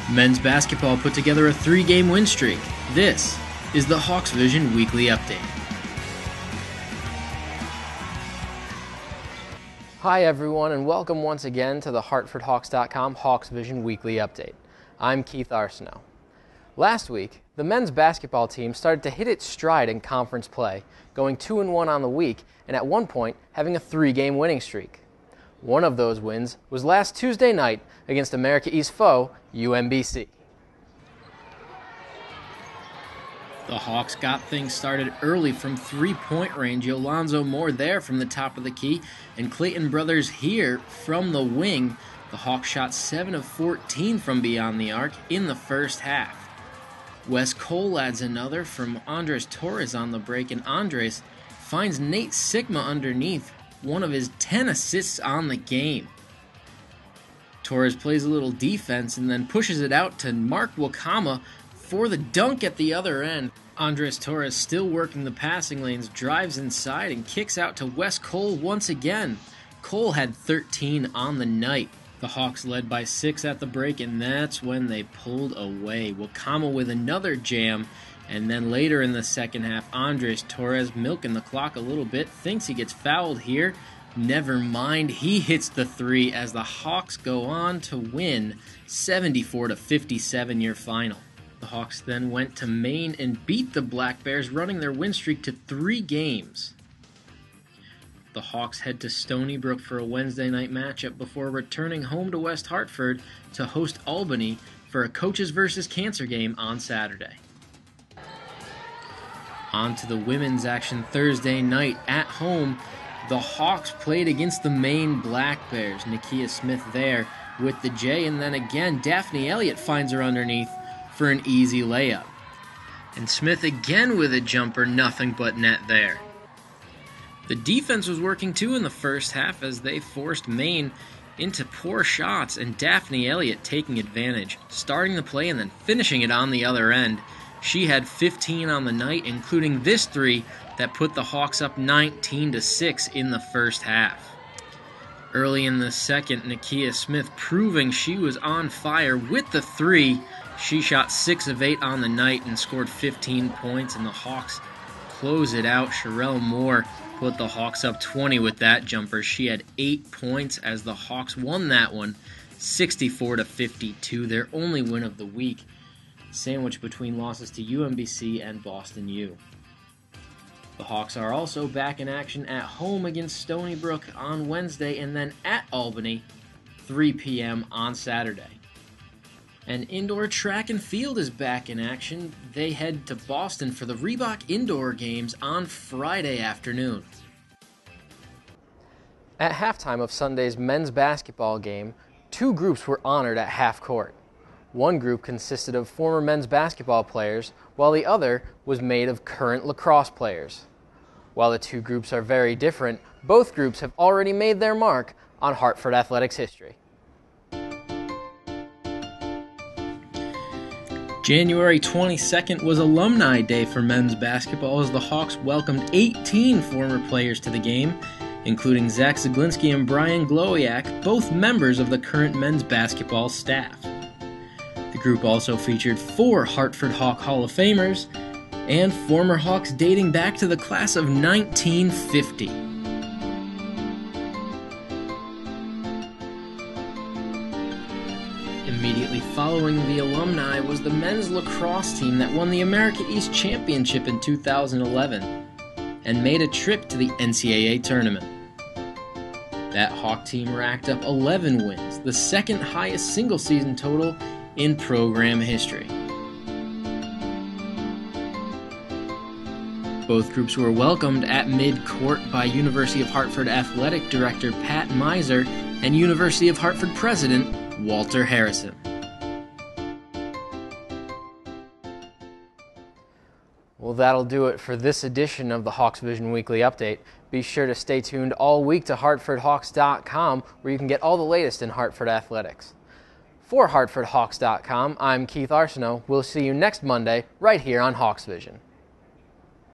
Men's basketball put together a 3-game win streak. This is the Hawks Vision Weekly Update. Hi everyone, and welcome once again to the HartfordHawks.com Hawks Vision Weekly Update. I'm Keith Arsenault. Last week, the men's basketball team started to hit its stride in conference play, going 2-1 on the week and at one point having a 3-game winning streak. One of those wins was last Tuesday night against America East foe UMBC. The Hawks got things started early from three-point range. Yolonzo Moore there from the top of the key, and Clayton Brothers here from the wing. The Hawks shot 7 of 14 from beyond the arc in the first half. Wes Cole adds another from Andres Torres on the break, and Andres finds Nate Sigma underneath, one of his 10 assists on the game. Torres plays a little defense and then pushes it out to Mark Wakama for the dunk at the other end. Andres Torres, still working the passing lanes, drives inside and kicks out to Wes Cole once again. Cole had 13 on the night. The Hawks led by 6 at the break, and that's when they pulled away. Wakama with another jam, and then later in the second half, Andres Torres, milking the clock a little bit, thinks he gets fouled here. Never mind, he hits the three as the Hawks go on to win 74-57 your final. The Hawks then went to Maine and beat the Black Bears, running their win streak to 3 games. The Hawks head to Stony Brook for a Wednesday night matchup before returning home to West Hartford to host Albany for a Coaches vs. Cancer game on Saturday. On to the women's action Thursday night at home. The Hawks played against the Maine Black Bears. Nakia Smith there with the J, and then again Daphne Elliott finds her underneath for an easy layup. And Smith again with a jumper, nothing but net there. The defense was working too in the first half as they forced Maine into poor shots, and Daphne Elliott taking advantage, starting the play and then finishing it on the other end. She had 15 on the night, including this three that put the Hawks up 19-6 in the first half. Early in the second, Nakia Smith proving she was on fire with the three. She shot 6 of 8 on the night and scored 15 points, and the Hawks close it out. Sherelle Moore put the Hawks up 20 with that jumper. She had 8 points as the Hawks won that one 64-52, their only win of the week, sandwiched between losses to UMBC and Boston U. The Hawks are also back in action at home against Stony Brook on Wednesday and then at Albany 3 p.m. on Saturday. And indoor track and field is back in action. They head to Boston for the Reebok Indoor Games on Friday afternoon. At halftime of Sunday's men's basketball game, 2 groups were honored at half court. One group consisted of former men's basketball players, while the other was made of current lacrosse players. While the 2 groups are very different, both groups have already made their mark on Hartford athletics history. January 22nd was Alumni Day for men's basketball as the Hawks welcomed 18 former players to the game, including Zach Zaglinski and Brian Glowiak, both members of the current men's basketball staff. The group also featured 4 Hartford Hawk Hall of Famers and former Hawks dating back to the class of 1950. Immediately following the alumni was the men's lacrosse team that won the America East Championship in 2011 and made a trip to the NCAA tournament. That Hawk team racked up 11 wins, the second highest single-season total in program history. Both groups were welcomed at mid-court by University of Hartford Athletic Director Pat Miser and University of Hartford President Walter Harrison. Well, that'll do it for this edition of the Hawks Vision Weekly Update. Be sure to stay tuned all week to HartfordHawks.com, where you can get all the latest in Hartford athletics. For HartfordHawks.com, I'm Keith Arsenault. We'll see you next Monday right here on Hawks Vision.